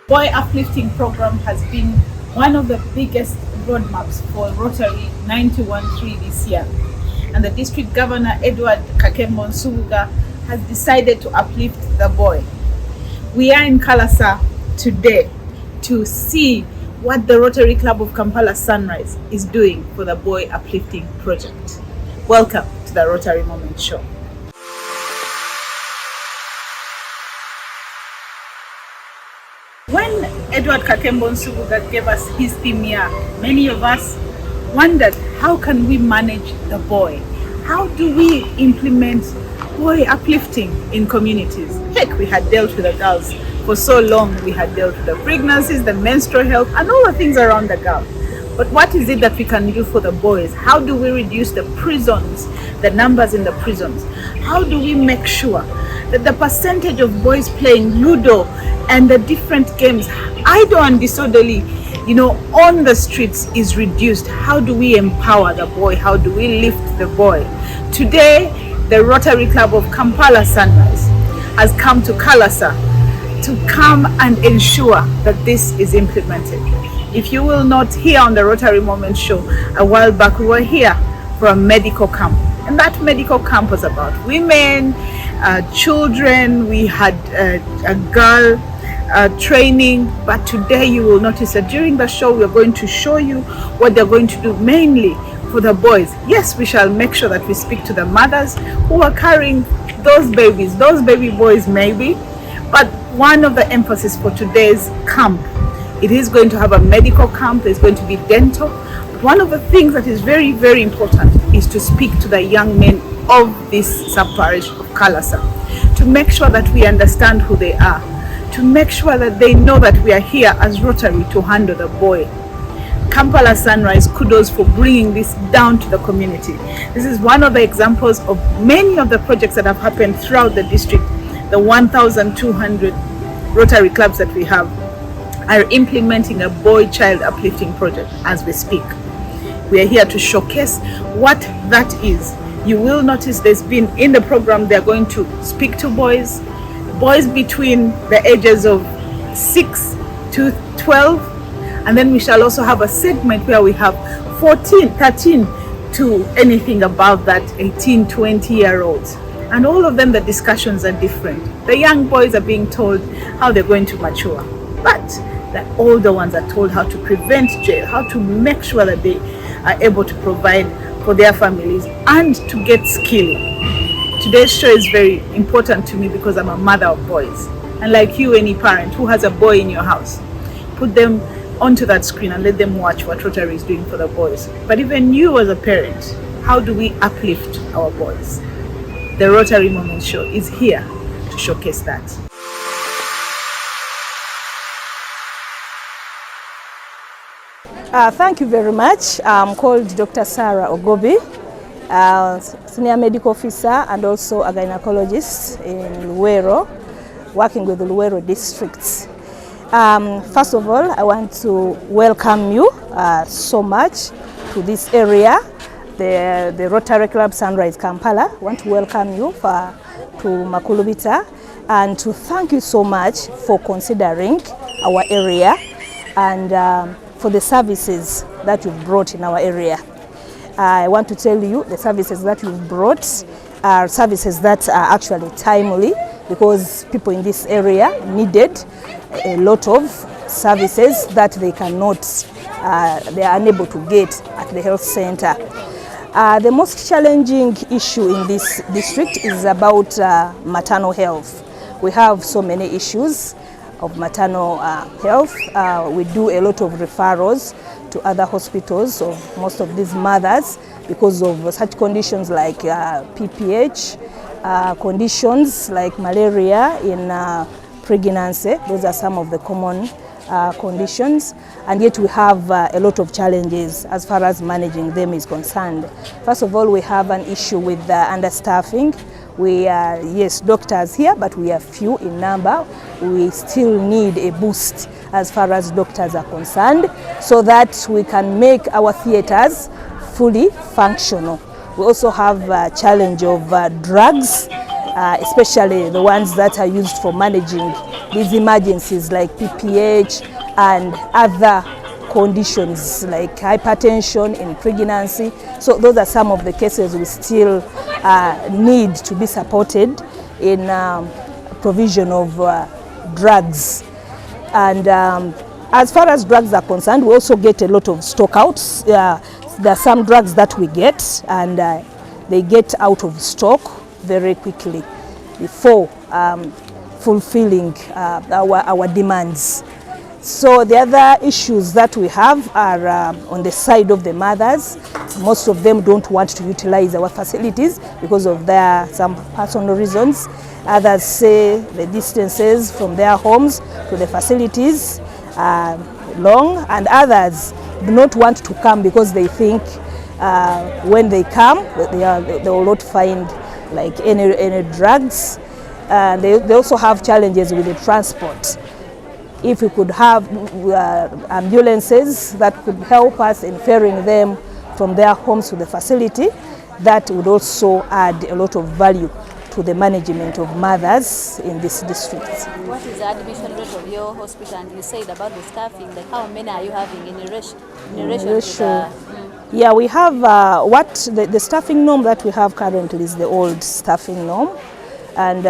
Boy Uplifting Program has been one of the biggest roadmaps for Rotary 913 this year. And the District Governor, Edward Kakembo has decided to uplift the boy. We are in KALASA today to see what the Rotary Club of Kampala Sunrise is doing for the Boy Uplifting Project. Welcome to the Rotary Moment Show. When Edward Kakembo gave us his theme here, many of us wondered, how can we manage the boy? How do we implement boy uplifting in communities? Heck, we had dealt with the girls for so long. We had dealt with the pregnancies, the menstrual health, and all the things around the girl. But what is it that we can do for the boys? How do we reduce the prisons, the numbers in the prisons? How do we make sure that the percentage of boys playing Ludo and the different games, idle and disorderly, on the streets is reduced? How do we empower the boy? How do we lift the boy? Today, the Rotary Club of Kampala Sunrise has come to KALASA to come and ensure that this is implemented. If you will not hear on the Rotary Moment Show, a while back we were here for a medical camp. And that medical camp was about women, children. We had a girl training, but today you will notice that during the show we are going to show you what they're going to do mainly for the boys. Yes, we shall make sure that we speak to the mothers who are carrying those babies, those baby boys maybe, but one of the emphasis for today's camp, it is going to have a medical camp, there's going to be dental. But one of the things that is very, very important is to speak to the young men of this sub-parish of KALASA, to make sure that we understand who they are, to make sure that they know that we are here as Rotary to handle the boy. Kampala Sunrise, kudos for bringing this down to the community. This is one of the examples of many of the projects that have happened throughout the district. The 1,200 Rotary clubs that we have are implementing a boy-child uplifting project as we speak. We are here to showcase what that is. You will notice there's been in the program, they're going to speak to boys between the ages of 6 to 12, and then we shall also have a segment where we have 13 to anything above that, 18, 20-year-olds. And all of them, the discussions are different. The young boys are being told how they're going to mature, but the older ones are told how to prevent jail, how to make sure that they are able to provide for their families and to get skill. Today's show is very important to me because I'm a mother of boys. And like you, any parent who has a boy in your house, put them onto that screen and let them watch what Rotary is doing for the boys. But even you as a parent, how do we uplift our boys? The Rotary Moment Show is here to showcase that. Thank you very much. I'm called Dr. Sarah Ogobi, Senior Medical Officer and also a gynecologist in Luwero, working with the Luwero districts. First of all, I want to welcome you so much to this area, the Rotary Club Sunrise Kampala. I want to welcome you to Makulubita and to thank you so much for considering our area and for the services that you've brought in our area. I want to tell you the services that you've brought are services that are actually timely because people in this area needed a lot of services that they cannot, they are unable to get at the health center. The most challenging issue in this district is about maternal health. We have so many issues of maternal health. We do a lot of referrals to other hospitals of most of these mothers because of such conditions like PPH, conditions like malaria in pregnancy. Those are some of the common conditions, and yet we have a lot of challenges as far as managing them is concerned. First of all, we have an issue with understaffing. We are, yes, doctors here, but we are few in number. We still need a boost as far as doctors are concerned so that we can make our theaters fully functional. We also have a challenge of drugs, especially the ones that are used for managing these emergencies like PPH and other conditions like hypertension in pregnancy. So those are some of the cases we still need to be supported in provision of drugs. And as far as drugs are concerned, we also get a lot of stockouts. There are some drugs that we get and they get out of stock very quickly before fulfilling our demands. So the other issues that we have are on the side of the mothers. Most of them don't want to utilize our facilities because of some personal reasons. Others say the distances from their homes to the facilities are long, and others do not want to come because they think when they come they will not find like any drugs. They also have challenges with the transport. If we could have ambulances that could help us in ferrying them from their homes to the facility, that would also add a lot of value to the management of mothers in this district. What is the admission rate of your hospital? And you said about the staffing, like how many are you having in relation to the... Yeah, we have the staffing norm that we have currently is the old staffing norm, and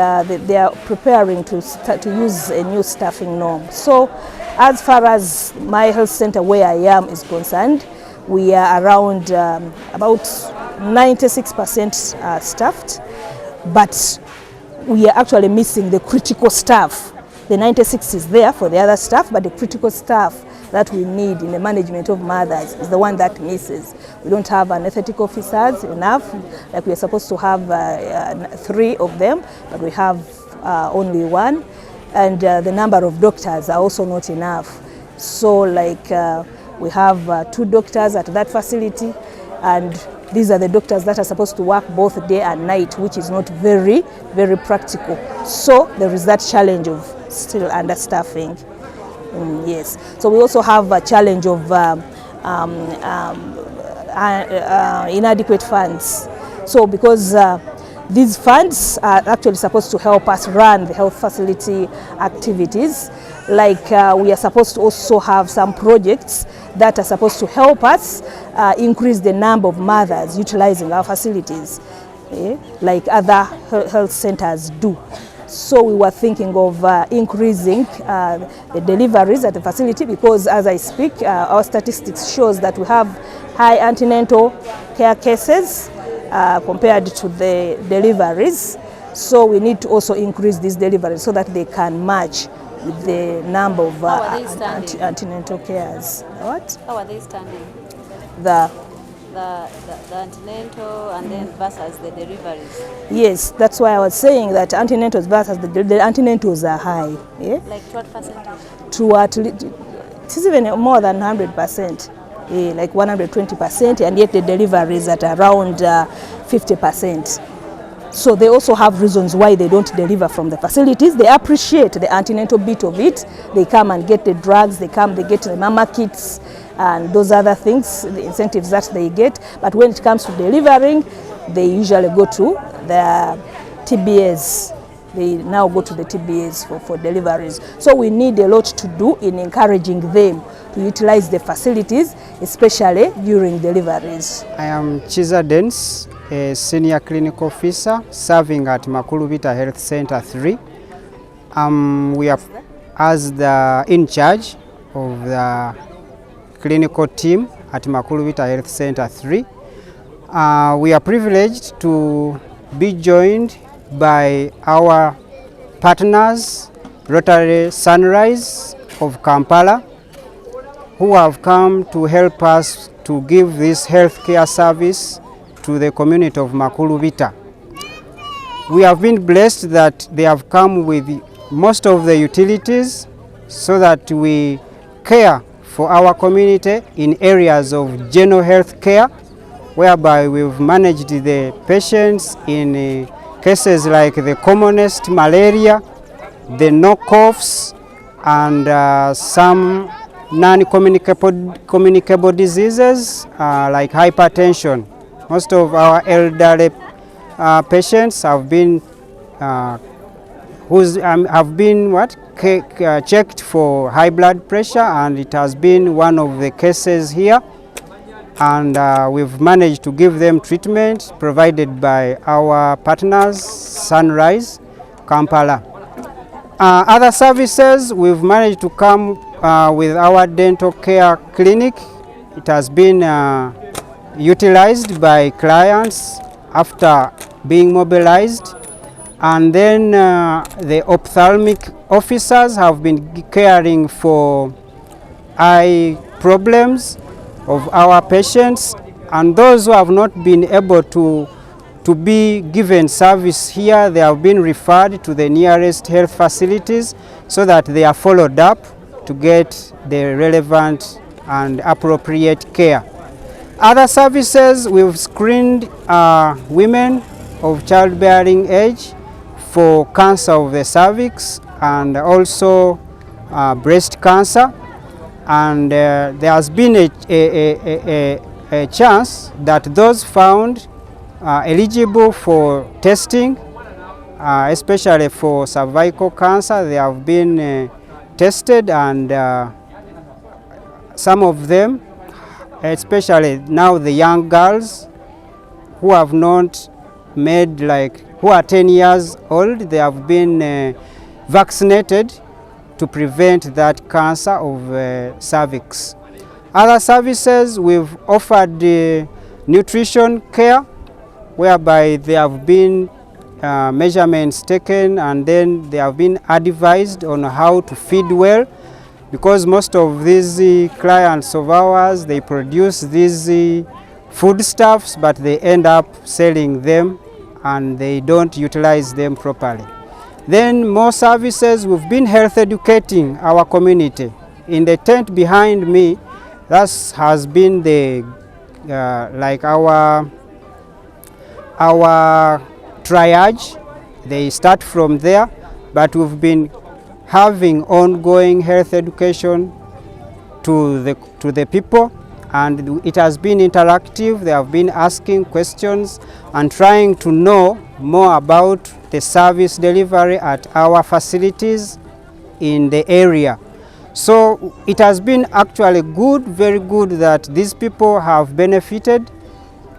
they are preparing to use a new staffing norm. So as far as my health center where I am is concerned, we are around about 96% staffed, but we are actually missing the critical staff. The 96 is there for the other staff, but the critical staff that we need in the management of mothers is the one that misses. We don't have anesthetic officers enough, like we are supposed to have 3 of them, but we have only 1. And the number of doctors are also not enough. So like we have 2 doctors at that facility, and these are the doctors that are supposed to work both day and night, which is not very, very practical. So there is that challenge of still understaffing. Yes. So we also have a challenge of inadequate funds. So because these funds are actually supposed to help us run the health facility activities, like we are supposed to also have some projects that are supposed to help us increase the number of mothers utilizing our facilities, like other health centers do. So we were thinking of increasing the deliveries at the facility, because as I speak, our statistics shows that we have high antenatal care cases compared to the deliveries. So we need to also increase these deliveries so that they can match with the number of antenatal cares. What? How are they standing? The antenatal and then versus the deliveries. Yes, that's why I was saying that antenatals versus the antenatals are high. Yeah? Like what percentage? To at least, it is even more than 100%, like 120%, and yet the deliveries at around 50%. So they also have reasons why they don't deliver from the facilities. They appreciate the antenatal bit of it. They come and get the drugs, they get the mama kits, and those other things, the incentives that they get. But when it comes to delivering, they usually go to the TBAs. They now go to the TBAs for deliveries. So we need a lot to do in encouraging them to utilize the facilities, especially during deliveries. I am Chiza Dens, a senior clinical officer serving at Makulubita Health Center 3. We are as the in charge of the clinical team at Makulubita Health Center 3. We are privileged to be joined by our partners, Rotary Sunrise of Kampala, who have come to help us to give this healthcare service to the community of Makulubita. We have been blessed that they have come with most of the utilities so that we care for our community in areas of general health care, whereby we've managed the patients in cases like the commonest malaria, the knockoffs, and some non-communicable diseases like hypertension. Most of our elderly patients have been who's have been checked for high blood pressure, and it has been one of the cases here, and we've managed to give them treatment provided by our partners Sunrise, Kampala. Other services, we've managed to come with our dental care clinic. It has been utilized by clients after being mobilized, and then the ophthalmic officers have been caring for eye problems of our patients, and those who have not been able to be given service here, they have been referred to the nearest health facilities so that they are followed up to get the relevant and appropriate care. Other services, we've screened women of childbearing age for cancer of the cervix and also breast cancer, and there has been a chance that those found eligible for testing, especially for cervical cancer, they have been tested, and some of them, especially now the young girls who have not made, who are 10 years old, they have been vaccinated to prevent that cancer of cervix. Other services, we've offered nutrition care, whereby there have been measurements taken, and then they have been advised on how to feed well, because most of these clients of ours, they produce these foodstuffs, but they end up selling them and they don't utilize them properly. Then more services, we've been health educating our community. In the tent behind me, that has been the our triage. They start from there, but we've been having ongoing health education to the people, and it has been interactive. They have been asking questions and trying to know more about the service delivery at our facilities in the area. So it has been actually good, very good, that these people have benefited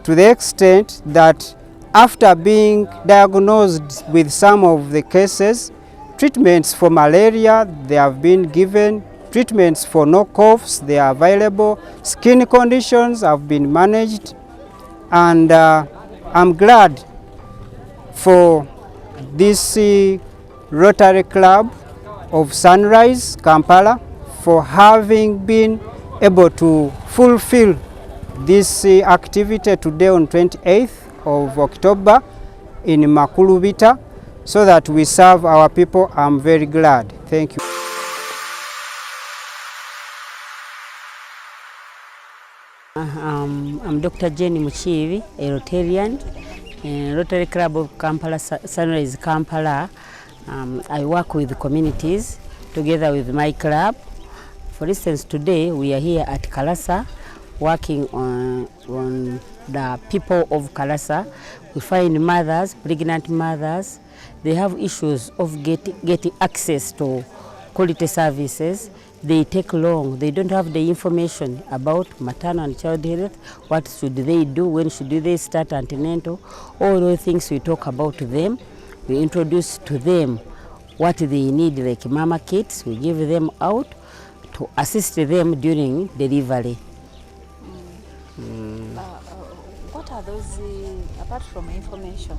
to the extent that after being diagnosed with some of the cases, treatments for malaria, they have been given, treatments for no coughs, they are available, skin conditions have been managed, and I'm glad for this Rotary Club of Sunrise, Kampala, for having been able to fulfill this activity today on 28th of October in Makulubita, so that we serve our people. I'm very glad. Thank you. I'm Dr. Jenny Muchivi, a Rotarian, Rotary Club of Kampala, Sunrise Kampala. I work with communities together with my club. For instance, today we are here at Kalasa working on the people of Kalasa. We find mothers, pregnant mothers, they have issues of getting access to quality services. They take long, they don't have the information about maternal and child health. What should they do, when should they start antenatal? All those things we talk about to them. We introduce to them what they need, like mama kits. We give them out to assist them during delivery. What are those, apart from information,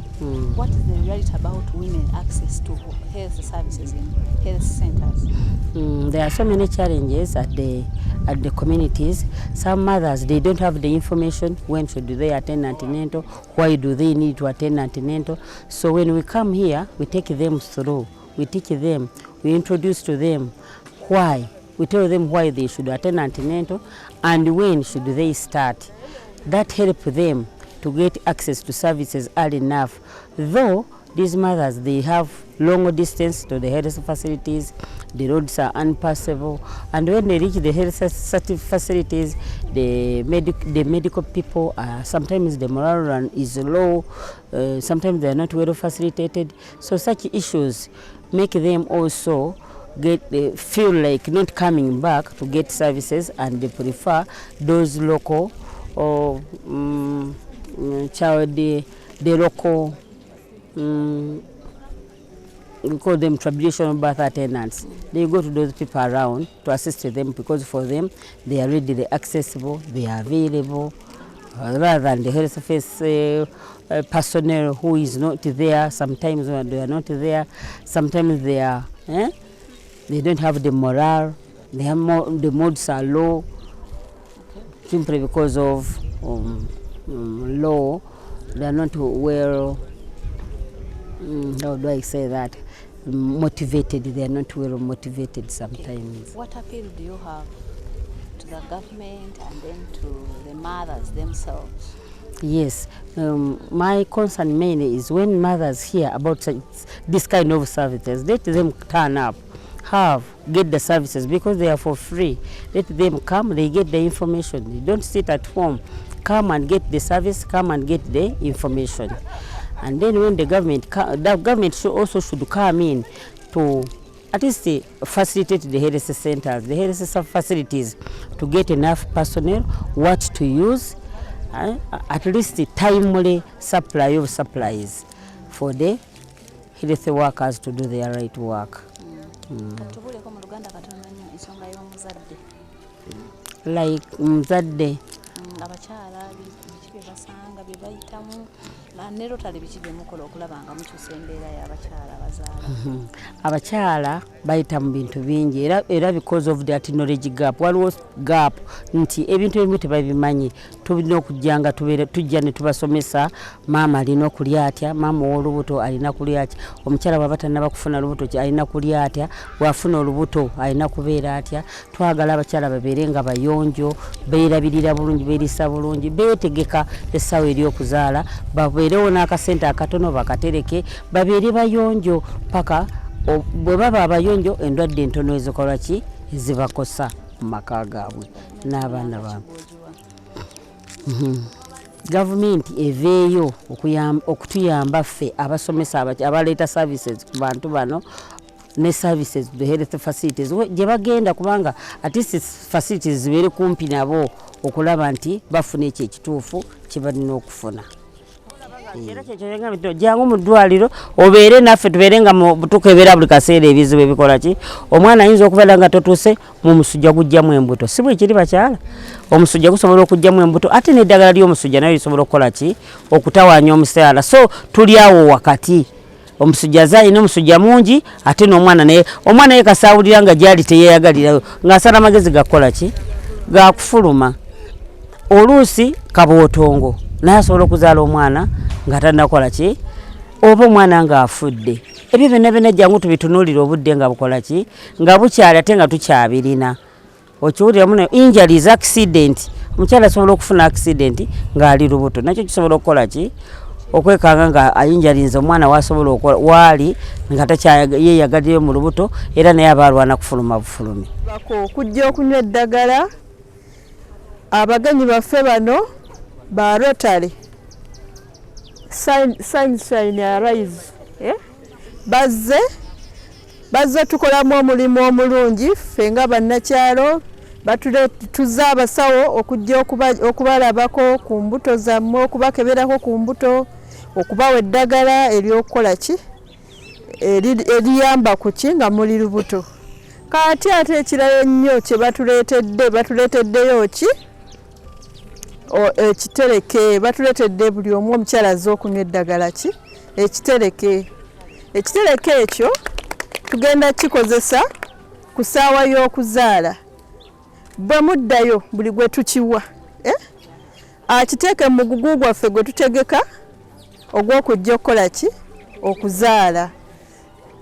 what is the reality about women access to health services in health centers? There are so many challenges at the communities. Some mothers, they don't have the information. When should they attend antenatal? Why do they need to attend antenatal? So when we come here, we take them through. We teach them. We introduce to them why. We tell them why they should attend antenatal and when should they start. That helps them to get access to services early enough. Though these mothers, they have long distance to the health facilities, the roads are unpassable, and when they reach the health facilities, the medical people are, sometimes the morale is low, sometimes they are not well facilitated. So such issues make them also feel like not coming back to get services, and they prefer those local or the local we call them traditional birth attendants. They go to those people around to assist them, because for them they are readily accessible, they are available, rather than the health face personnel who is not there. Sometimes they are not there, sometimes they are they don't have the morale, they have the moods are low, simply because of low, they are not well, how do I say that, motivated. They are not well motivated sometimes. Okay. What appeal do you have to the government and then to the mothers themselves? Yes, my concern mainly is when mothers hear about this kind of services, let them turn up, get the services, because they are for free. Let them come, they get the information. They don't sit at home. Come and get the service, come and get the information. And then when the government should come in to at least facilitate the health centers, the health facilities, to get enough personnel, what to use, at least the timely supply of supplies for the health workers to do their right work. Like mzadde. Abakyala biki basanga bibayitamu ne Rotary biki byemukola okulaba nga mukyusa embeera y'abakyala abazaala. Abakyala bayita mu bintu bingi era because of that knowledge gap, waliwo gap nti ebintu ebimu tebabimanyi. Tulina okujjanga tujja ne tubasomesa, maama alina okulya atya, maama ow'olubuto alina kulya atya, omukyala bw'aba tannaba kufuna lubuto alina kulya atya, bw'afuna olubuto alina kubeera atya. Twagala abakyala babeere nga bayonjo, beerabirira bulungi, beerisa bulungi, beetegeka essaawa ery'okuzaala, babeerewo n'akasente akatono bakatereke, babeere bayonjo paka bwe baba abayonjo endwadde entono ezikola ki ezibakosa mu maka gaabwe n'abaana baabwe. Gavumenti eveeyo okutuyamba ffe abasomesa abaleeta services ku bantu bano, ne services the health facilities gye bagenda, kubanga at least facilities zibeere kumpi nabo okulaba nti bafuna ekyo ekituufu kye balina okufuna. Era kyekyo jangu mu ddwaliro obeere naffe tubeere nga tukebera buli kaseera ebizibu ebikola ki. Omwana ayinza okubeera nga totuuse mu musujja gujjamu embuto, si bwe kiri bakyala, omusujja gusobola okujjamu embuto, ate n'eddagala ly'omusujja nayo lisobola okukola ki, okutawaanya omusaala. So tuli awo wakati, omusujja alina omusujja mungi, ate n'omwana ye kasaawulira nga gyali teyeeyagalirayo, ng'asala amagezi gakola ki, gakufuluma. Oluusi kabootongo naye asobola okuzaala omwana nga tannakola ki, oba omwana ng'afudde. Ebyo byonna jangu tubitunuulire obudde nga bukola ki, nga bukyali ate nga tukyabirina. Okiwulira muno injuries, accident. Omukyala asobola okufuna accident ng'ali lubuto, nakyo kisobola okukola ki, okwekanga nga ayinjalinze omwana wasobola waali nga takyeyagalirayo mu lubuto, era naye aba alwana kufuluma bufulumi. Okujja okunywa eddagala, abagenyi baffe bano ba Rotary sunshine arise, bazze tukolamu omulimu omulungi ffe nga bannakyalo. Tuzze abasawo okujja okubalabako ku mbuto zammwe, okubakeberako ku mbuto, okubawa eddagala ery'okukola ki, eriyamba ku ki nga muli lubuto. Kati ate ekirala ennyo kye batuleeteddeyo ki, ekitereke. Batuleetedde buli omu omukyala azze okunywa eddagala ki, ekitereke. Ekitereke ekyo tugenda kikozesa ku ssaawa y'okuzaala. Bwe muddayo buli gwe tukiwa, akiteeke mu mugugu gwaffe gwe tutegeka ogw'okujja okukola ki, okuzaala.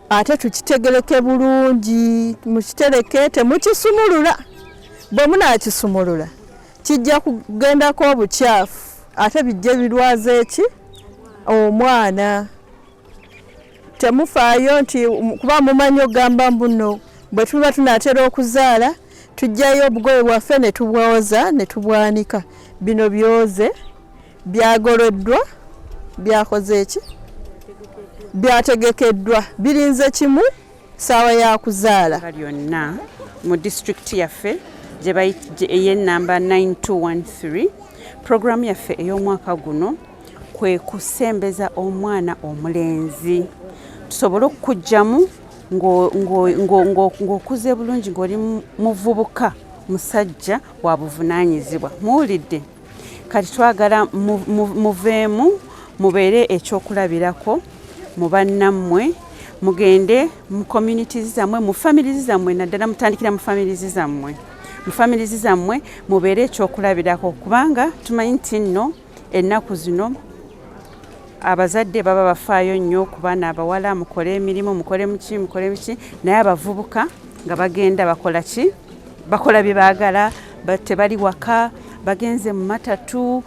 Ate tukitegereke bulungi, mukitereke temukisumulula. Bwe munaakisumulula kijja kugendako obukyafu, ate bijje birwaza eki, omwana. Temufaayo nti kuba mumanyi ogamba mbuno bwe tuba tunaatera okuzaala tujjayo obugoye bwaffe ne tubwoza ne tubwanika. Bino byoze byagoloddwa byakoze eki byategekeddwa birinze kimu saawa ya kuzaala byonna mu district yaffe ey'ennamba 9213 programu yaffe ey'omwaka guno kwe kusembeza omwana omulenzi tusobole okujjamu ng'okuze bulungi ng'oli muvubuka musajja wa buvunaanyizibwa. Muwulidde kati twagala muveemu mubeere ekyokulabirako mu bannammwe mugende mu communities zammwe mu families zammwe naddala mutandikira mu families zammwe mubeere ekyokulabirako kubanga tumanyi nti nno ennaku zino abazadde baba bafaayo nnyo ku baana abawala mukole emirimu mukole biki naye abavubuka nga bagenda bakola ki bakola bye baagala tebali waka bagenze mu matatu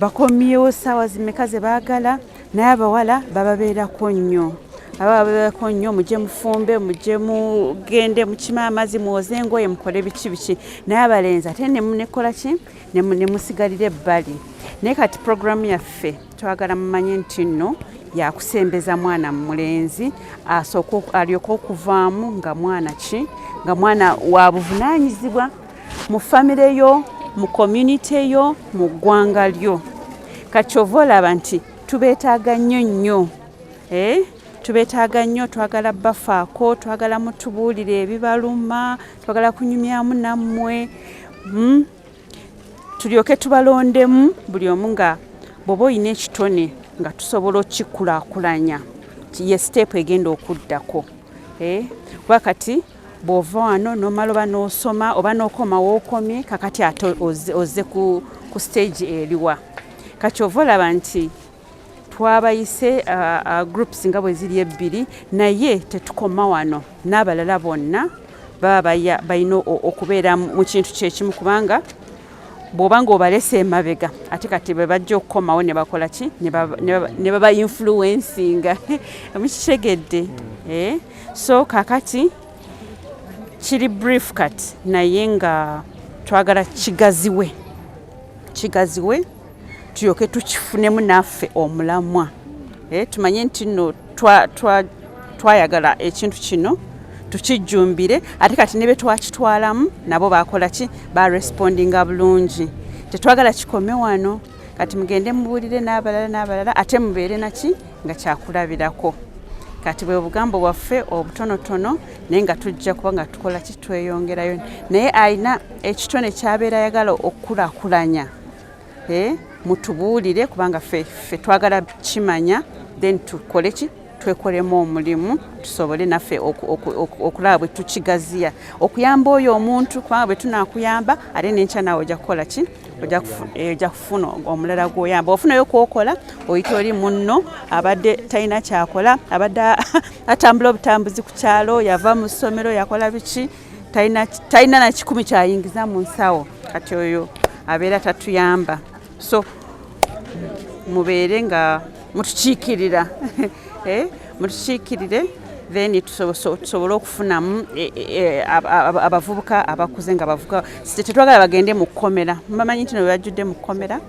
bakomyewo ssaawa zimeka ze baagala naye abawala bababeerako nnyo mujje mufumbe mujje mugende mukime amazzi muwoze engoye mukole biki naye abalenzi ate nemunekola ki nemusigalira ebbali. Naye kati programu yaffe twagala mumanye nti nno yakusembeza mwana mulenzi alyoka okuvaamu nga mwana ki nga mwana wa buvunaanyizibwa mu famire yo mu community yo mu ggwanga lyo. Kati ova olaba nti tubeetaaga nnyo tubeetaaga nnyo twagala bafaako twagala mutubuulire ebibaluma twagala kunyumyamu nammwe tulyoke tubalondemu buli omu nga bw'oba olina ekitone nga tusobola okikulaakulanya ye siteepu egenda okuddako kuba kati bw'ova wano n'omala oba n'osoma oba n'okoma w'okomye kakati ate ozze ku stage eriwa. Kati ova olaba nti twabayise groups nga bwe ziri ebbiri naye tetukoma wano n'abalala bonna baba balina okubeera mu kintu kyekimu kubanga bw'oba ng'obalese emabega ate kati bwe bajja okukomawo ne bakola ki ne baba influencinga mukitegedde so kakati kiri brief kati naye nga twagala kigaziwe tuyoke tukifunemu naffe omulamwa tumanye nti nno twayagala ekintu kino tukijjumbire ate kati ne be twakitwalamu nabo bakola ki barespondinga bulungi. Tetwagala kikome wano kati mugende mubuulire n'abalala ate mubeere naki nga kyakulabirako. Kati bwe bugambo bwaffe obutonotono naye nga tujja kuba nga tukola ki tweyongerayo naye alina ekitone kyabeera ayagala okukulaakulanya mutubuulire kubanga ffe twagala kimanya then tukole ki twekolemu omulimu tusobole naffe okulaba bwe tukigaziya okuyamba oyo omuntu kubanga bwe tunakuyamba ate n'enkya naawe ojja kukola ki ojja kufuna omulala gw'oyamba ofunayo kwokola oyita oli munno abadde talina kyakola abadde atambula obutambuzi ku kyalo yava mu ssomero yakola biki talina na 10 kyayingiza mu nsawo kati oyo abeera tatuyamba. So mubeere nga mutukiikirira mutukiikirire then tusobole okufunamu abavubuka abakuze nga bavuga tetwagala bagende mu kkomera mubamanyi nti ne bajjudde mu kkomera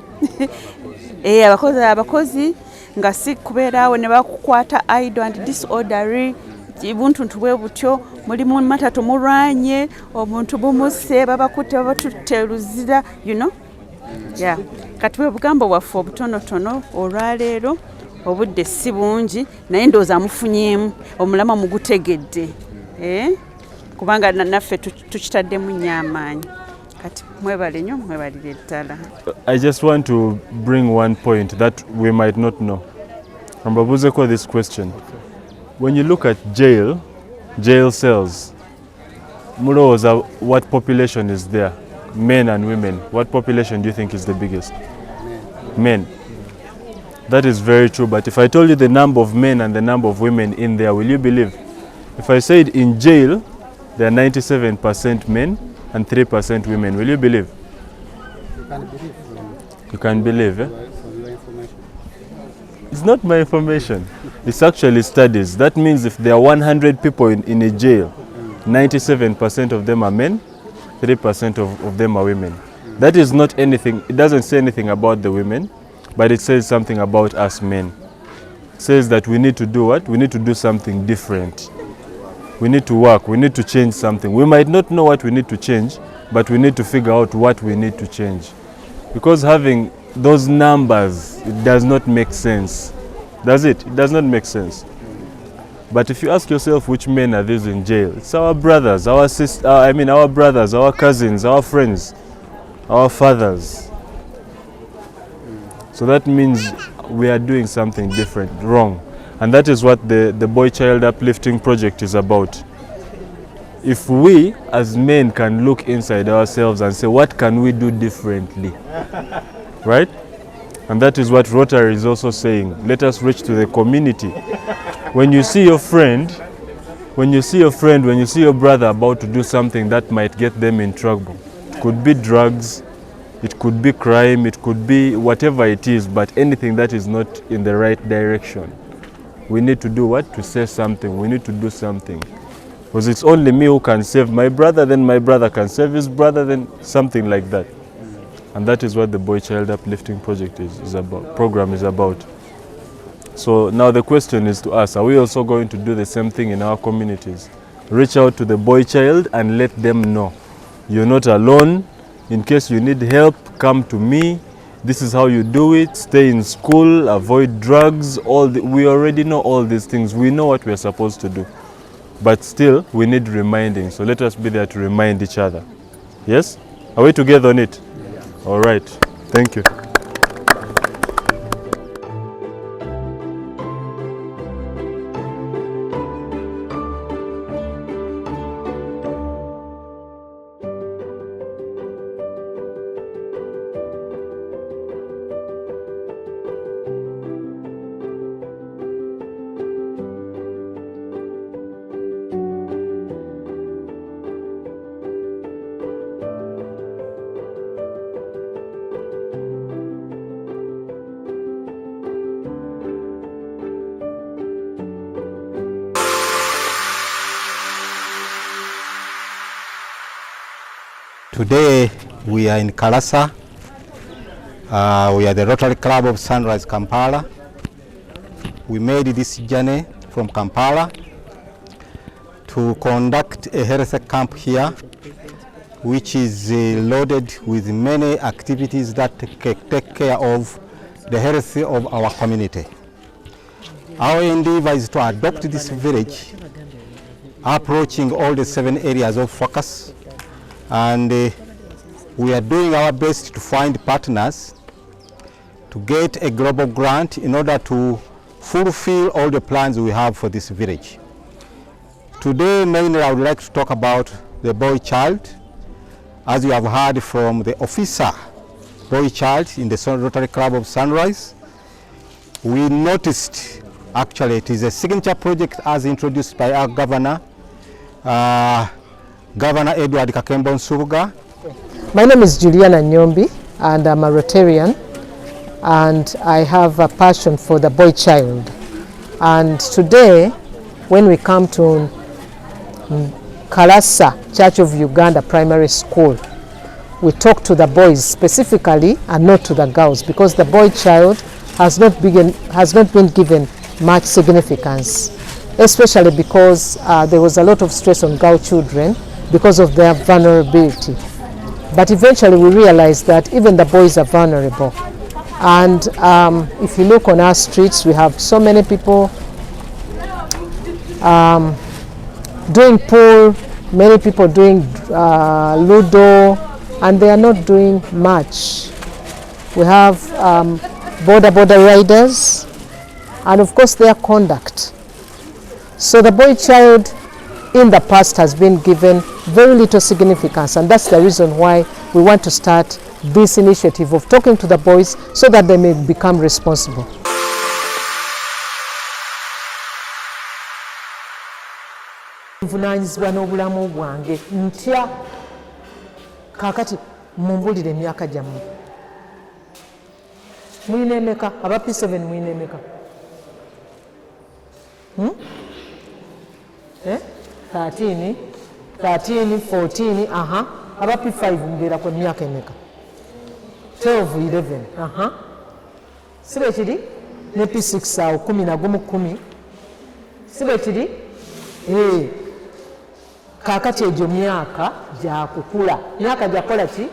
abakozi nga si kubeeraawo ne bakukwata idle and disorderly buntuntu bwe butyo mulimu matatu mulwanye omuntu bumuse babakutte babatutte luzira kati bwe bugambo bwaffe obutonotono olwaleero obudde si bungi naye ndowooza mufunyeemu omulama mugutegedde kubanga naffe tukitaddemu nnyo amaanyi kati mwebale nnyo mwebalire ddala. I just want to bring one point that we might not know. Mbabuzeko this question. When you look at jail cells, mulowooza what population is there? Men and women. What population do you think is the biggest? Men. That is very true, but if I told you the number of men and the number of women in there, will you believe? If I said in jail, there are 97% men and 3% women, will you believe? You can believe, eh? It's not my information. It's actually studies. That means if there are 100 people in a jail, 97% of them are men, 3% of them are women. That is not anything, it doesn't say anything about the women, but it says something about us men. It says that we need to do what? We need to do something different. We need to work, we need to change something. We might not know what we need to change, but we need to figure out what we need to change. Because having those numbers, it does not make sense. Does it? It does not make sense. But if you ask yourself which men are these in jail, it's our brothers, our sisters, our brothers, our cousins, our friends, our fathers. So that means we are doing something different, wrong. And that is what the Boy Child Uplifting Project is about. If we as men can look inside ourselves and say, what can we do differently? Right? And that is what Rotary is also saying. Let us reach to the community. When you see your friend, when you see your brother about to do something that might get them in trouble, it could be drugs, it could be crime, it could be whatever it is, but anything that is not in the right direction. We need to do what? To say something. We need to do something. Because it's only me who can save my brother, then my brother can save his brother, then something like that. And that is what the Boy Child Uplifting Project program is about. So now the question is to us, are we also going to do the same thing in our communities? Reach out to the boy child and let them know. You're not alone. In case you need help, come to me. This is how you do it. Stay in school, avoid drugs. We already know all these things. We know what we're supposed to do. But still, we need reminding. So let us be there to remind each other. Yes? Are we together on it? All right. Thank you. Today we are in KALASA. We are the Rotary Club of Sunrise Kampala. We made this journey from Kampala to conduct a health camp here, which is loaded with many activities that take care of the health of our community. Our endeavor is to adopt this village, approaching all the 7 areas of focus, and we are doing our best to find partners to get a global grant in order to fulfill all the plans we have for this village. Today, mainly I would like to talk about the boy child. As you have heard from the officer, boy child in the Rotary Club of Sunrise, we noticed actually it is a signature project as introduced by our governor, Governor Edward Kakembo Nsubuga. My name is Juliana Nyombi and I'm a Rotarian, and I have a passion for the boy child. And today, when we come to KALASA Church of Uganda Primary School, we talk to the boys specifically and not to the girls, because the boy child has not been given much significance, especially because there was a lot of stress on girl children because of their vulnerability. But eventually we realized that even the boys are vulnerable. And if you look on our streets, we have so many people doing pool, many people doing Ludo, and they are not doing much. We have border riders, and of course their conduct. So the boy child in the past has been given very little significance, and that's the reason why we want to start this initiative of talking to the boys so that they may become responsible. Nvunanyizibwa n'obulamu bwange ntya kakati mumbulire emyaka gyammwe mulina emeka aba P7 mulina emeka 13 13, 14, aba P5 mbeera kwa myaka emeka 12, 11, sibe kiri ne P6 awo 11, sibe kiri kaakati egyo myaka gyakukula, myaka gyakola ki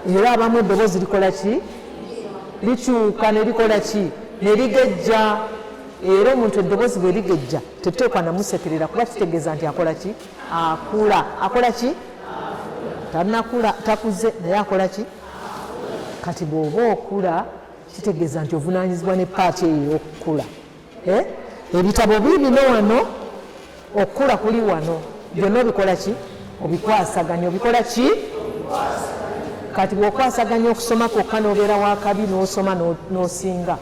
era abamu eddoboozi likola ki likyuka ne likola ki ne ligejja. Era omuntu eddoboozi bwe ligejja tetuteekwa namusekerera kuba kitegeeza nti akola ki akula. Akola ki tanakula, takuze naye akola ki. Kati bw'oba okula kitegeeza nti ovunaanyizibwa ne paati eyo ey'okukula. Ebitabo biibino wano, okukula kuli wano, byonna obikola ki obikwasaganya. Obikola ki kati bw'okwasaganya okusoma kwokka n'obeera wakabi n'osoma n'osinga,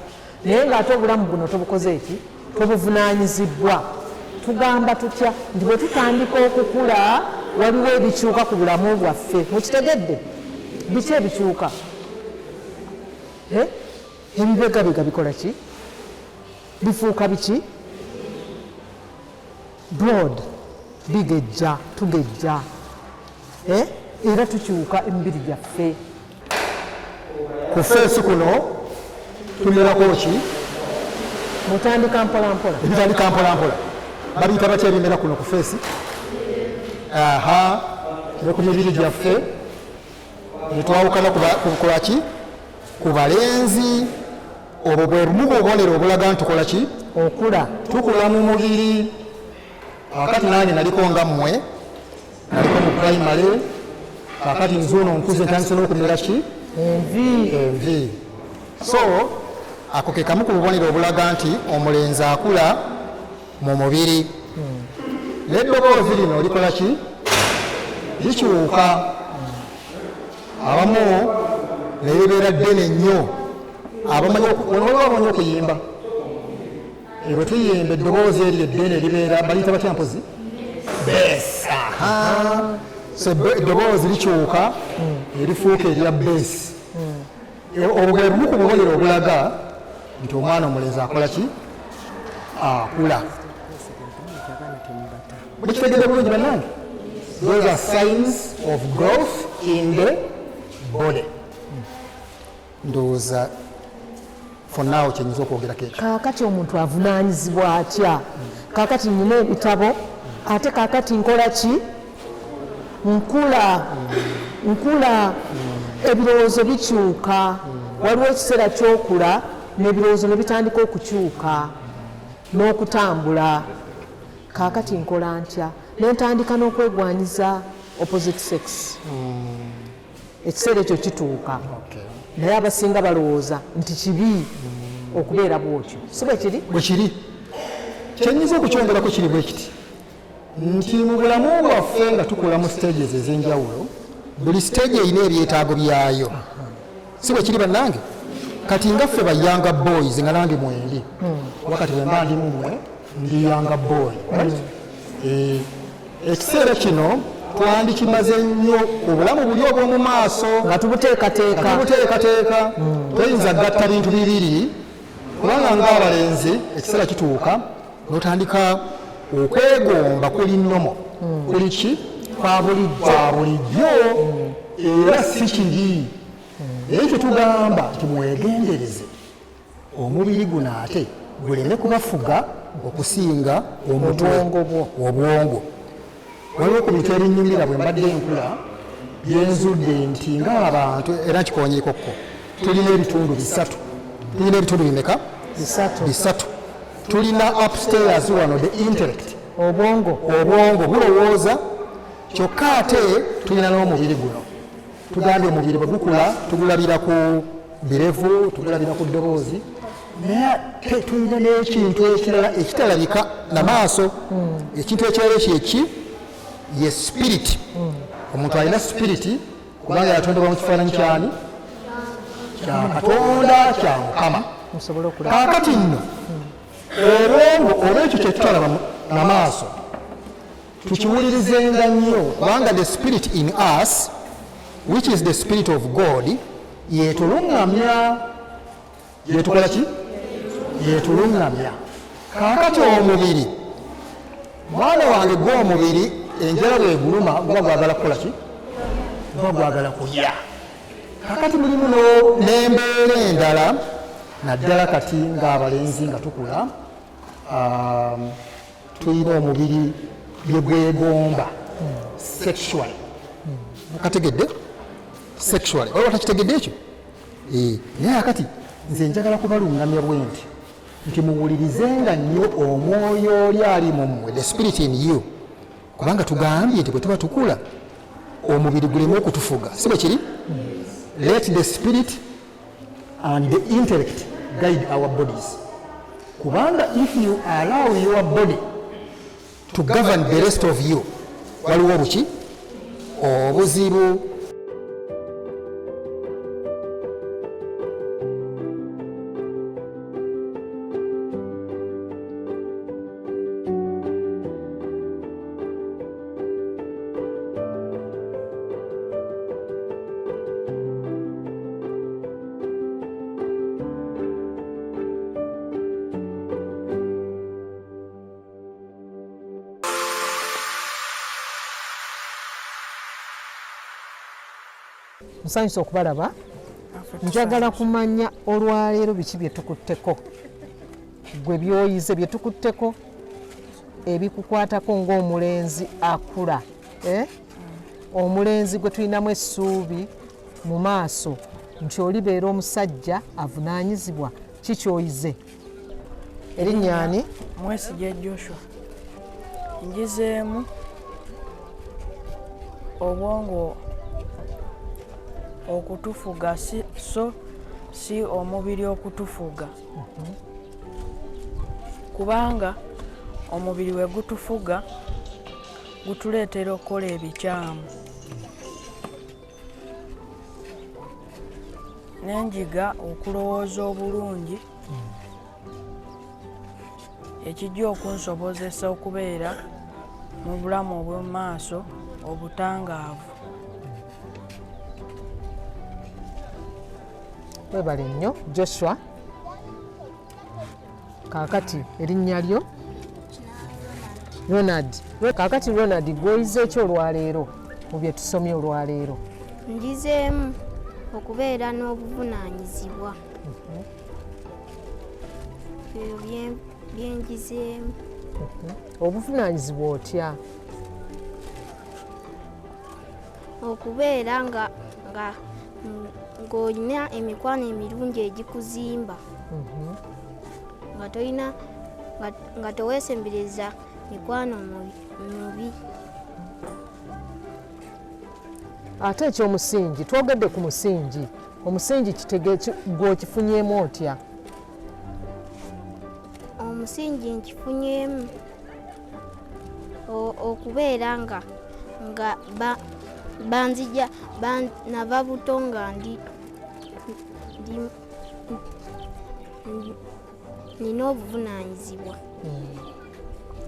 naye ng'ate obulamu buno tobukoze eki tobuvunaanyizibwa. Tugamba tutya nti bwe tutandika okukula waliwo ebikyuka ku bulamu bwaffe. Mukitegedde biki ebikyuka? Ebibegabega bikola ki bifuuka biki broad, bigejja, tugejja, era tukyuka emibiri gyaffe. Ku feesi kuno tumerako ki mutandika mpolampola, ebitandika mpolampola babiyita batya ebimera kuno ku feesi? Ne ku mibiri gyaffe netwawukana kukola ki ku balenzi. Obwo bwe bumu bw'obubonero obulaga nti tukola ki okula, tukula mu mubiri. Kakati nange naliko nga mmwe, naliko mu primary, kakati nzuuno nkuze ntandise n'okumera ki envi. So ako ke kamu ku bubonero obulaga nti omulenzi akula mu mubiri. N'eddoboozi lino likola ki likyuka, abamu ne libeera ddene nnyo. Abamanyi okuyimba, bwe tuyimba eddoboozi eryo eddene libeera baliyita batya mpozi beesi. So eddoboozi likyuka erifuuka erya beesi. Obwo bwe bumu ku bubonero obulaga nti omwana omulenzi akola ki akula. Mukitegedde bulungi bannange? Those are signs of growth in the body. Ndowooza for now kyenyinza okwogerako ekyo. Kaakati omuntu avunaanyizibwa atya? Kaakati nnyina ebitabo ate kaakati nkola ki nkula, ebirowoozo bikyuka. Waliwo ekiseera ky'okula n'ebirowoozo ne bitandika okukyuka n'okutambula. Kaakati nkola ntya? Ne ntandika n'okwegwanyiza opposite sex. Ekiseera ekyo kituuka, naye abasinga balowooza nti kibi okubeera bwotyo. Si bwe kiri? Bwe kiri. Kyenyinza okukyongerako kiri bwe kiti nti mu bulamu bwaffe nga tukula mu stages ez'enjawulo, buli stage erina ebyetaago byayo. Si bwe kiri bannange? Kati nga ffe ba younger boys nga nange mwendi, wakati bwe mba ndi mumwe ndi younger boy. Ekiseera kino twandikimaze nnyo obulamu buli obw'omu maaso nga tubuteekateeka. Toyinza gatta bintu bibiri, kubanga ng'abalenzi ekiseera kituuka n'otandika okwegomba kuli nnomo, kuli ki kwa bulijjo, era si kiri. Naye kyetugamba nti mwegendereze omubiri guno ate guleme kubafuga okusinga obwongo. Waliwo ku bintu ebinnyumira bwe mbadde nkula byenzudde nti ng'abantu, era nkikonyeekokko, tulina ebitundu bisatu. Tulina ebitundu bimeka? Bisatu. Tulina upstairs wano the intellect, obwongo bulowooza, kyokka ate tulina n'omubiri guno. Tugambye omubiri bwe gukula tugulabira ku birevu, tugulabira ku ddoboozi, naye ate tulina n'ekintu ekirala ekitalabika namaaso. Ekintu ekirala kyeki ye spirit. Omuntu alina spirit kubanga yatondebwa mu kifaananyi kyani? Kya Katonda, kya Mukama. Kaakati nno obwongo olwekyo kyetutulaba namaaso tukiwulirizenga nnyo, kubanga the spirit in us which is the spirit of God yetuluŋŋamya. Yetukola ki? Yetuluŋŋamya. Kaakati omubiri, mwana wange gw'omubiri enjala bweguluma guba gwagala kukola ki guba gwagala kulya kakati mulimu n'embeera endala naddala kati ng'abalenzi nga tukula tulina omubiri bye gwegomba sexually kategedde sexually oba takitegedde ekyo naye akati nze njagala kubalungamya bwenti nti muwulirizenga nnyo omwoyo oli ali mu mmwe the spirit in you kubanga tugambye nti bwe tuba tukula omubiri gulemu okutufuga si bwe kiri let the spirit and the intellect guide our bodies kubanga if you allow your body to govern the rest of you waliwo buki obuzibu Nsanyusa okubalaba. Njagala kumanya olwaleero biki bye tukutteko. Gwe byoyize bye tukutteko ebikukwatako ng'omulenzi akula. Omulenzi gwe tulinamu essuubi mu maaso nti olibeera omusajja avunaanyizibwa kikyoyize. Erinnya ani? Mwesigye Joshua. Njizeemu obwongo okutufuga si omubiri okutufuga kubanga omubiri we gutufuga gutuleetera okukola ebikyamu n'enjiga okulowooza obulungi ekijja okunsobozesa okubeera mu bulamu obw'omu maaso obutangaavu. Webale nnyo Joshua. Kaakati erinnya lyo? Ronald. Kaakati Ronald gwoyize ekyo olwaleero mu bye tusomye olwaleero? Njizeemu okubeera n'obuvunaanyizibwa. Ebyo byenjizeemu. Obuvunaanyizibwa otya? Okubeera ng'olina emikwano emirungi egikuzimba nga toweesembereza mikwano mubi. Ate ekyomusingi twogedde ku musingi, omusingi gw'okifunyeemu otya? Omusingi nkifunyeemu okubeera nga banzija nava buto nga nina obuvunaanyizibwa.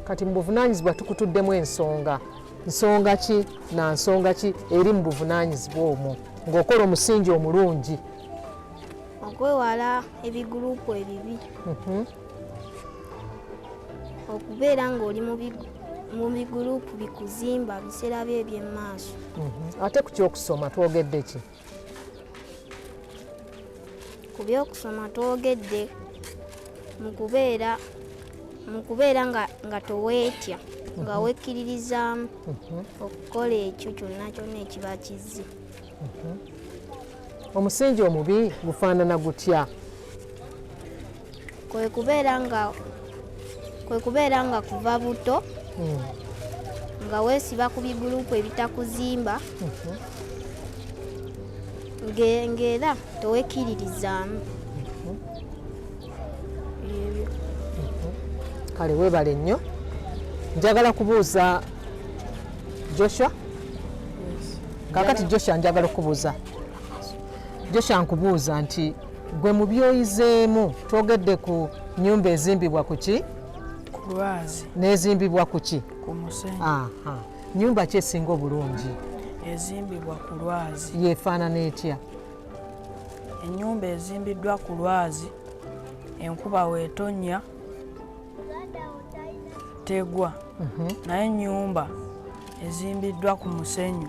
Kati mu buvunaanyizibwa tukutuddemu nsonga ki na nsonga ki eri mu buvunaanyizibwa omwo ng'okola omusingi omulungi? Okwewala ebigurupu ebibi, okubeera ng'oli mu bigurupu bikuzimba biseera bye eby'emmaaso. Ate ku kyokusoma twogedde ki? Ku byokusoma twogedde mu kubeera nga toweetya nga wekkiririzaamu okukola ekyo kyonna kyonna ekiba kizze. Omusingi omubi gufaanana gutya? Kwe kubeera nga kuva buto nga weesiba ku bigurupu ebitakuzimba ng'era towekkiririzaamu. Kale weebale nnyo. Njagala kubuuza Joshua. Kaakati Joshua njagala okubuuza. Joshua nkubuuza nti gwe mu byoyizeemu twogedde ku nnyumba ezimbibwa ku ki? Ku lwazi. N'ezimbibwa ku ki? Ku musenyu. Nnyumba ki esinga obulungi? Ezimbibwa ku lwazi. Yeefaanana etya? Ennyumba ezimbiddwa ku lwazi enkuba weetonnya tegwa, naye ennyumba ezimbiddwa ku musenyu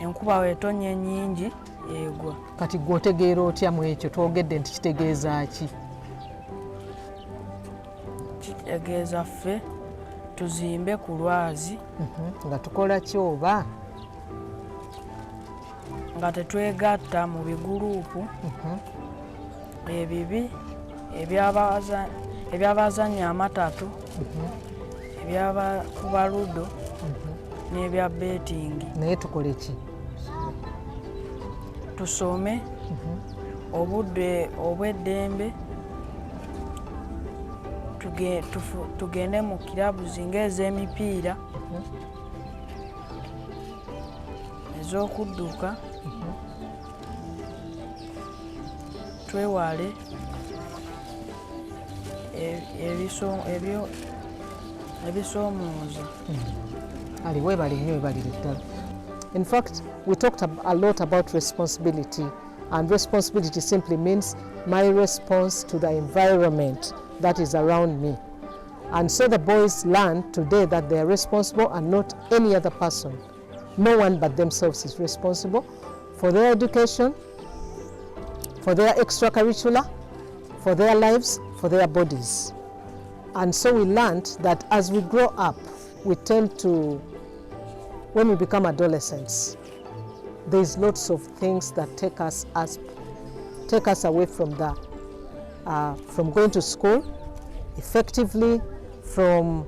enkuba weetonye nnyingi egwa. Kati gw'otegeera otya mu ekyo twogedde nti kitegeeza ki? Kitegeeza ffe tuzimbe ku lwazi nga tukola ki oba nga tetwegatta mu biguruupu ebibi eby'abazannya amatatu eby'abakuba ludo n'ebya betingi. Naye tukole ki? Tusome obudde obw'eddembe tugende mu kirabuzi ng'ez'emipiira ez'okudduka twewale ebisoomooza. Ali weebale nnyo weebalire ddala. In fact, we talked a lot about responsibility, and responsibility simply means my response to the environment that is around me. And so the boys learn today that they are responsible and not any other person. No one but themselves is responsible for their education, for their extracurricular, for their lives, for their bodies. And so we learned that as we grow up, we tend to, when we become adolescents, there's lots of things that take us away from from going to school effectively, from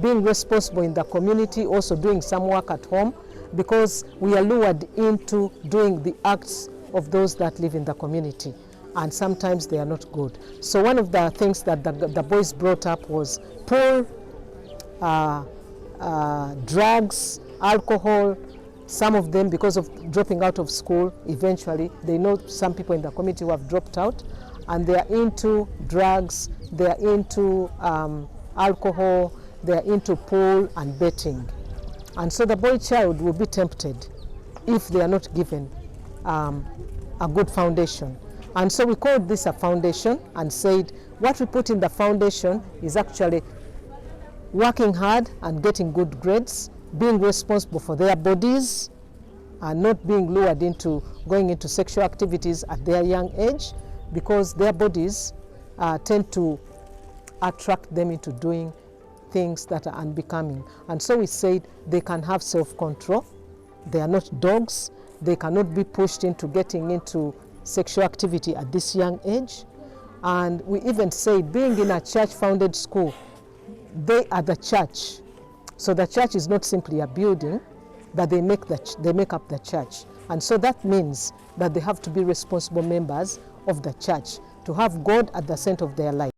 being responsible in the community, also doing some work at home, because we are lured into doing the acts of those that live in the community, and sometimes they are not good. So one of the things that the boys brought up was pool, drugs, alcohol. Some of them, because of dropping out of school, eventually they know some people in the community who have dropped out, and they are into drugs, they are into alcohol, they are into pool and betting. And so the boy child will be tempted if they are not given a good foundation. And so we called this a foundation and said what we put in the foundation is actually working hard and getting good grades, being responsible for their bodies, and not being lured into going into sexual activities at their young age, because their bodies tend to attract them into doing things that are unbecoming. And so we said they can have self-control, they are not dogs, they cannot be pushed into getting into sexual activity at this young age. And we even said, being in a church-founded school, they are the church. So the church is not simply a building, but they make up the church. And so that means that they have to be responsible members of the church, to have God at the center of their life.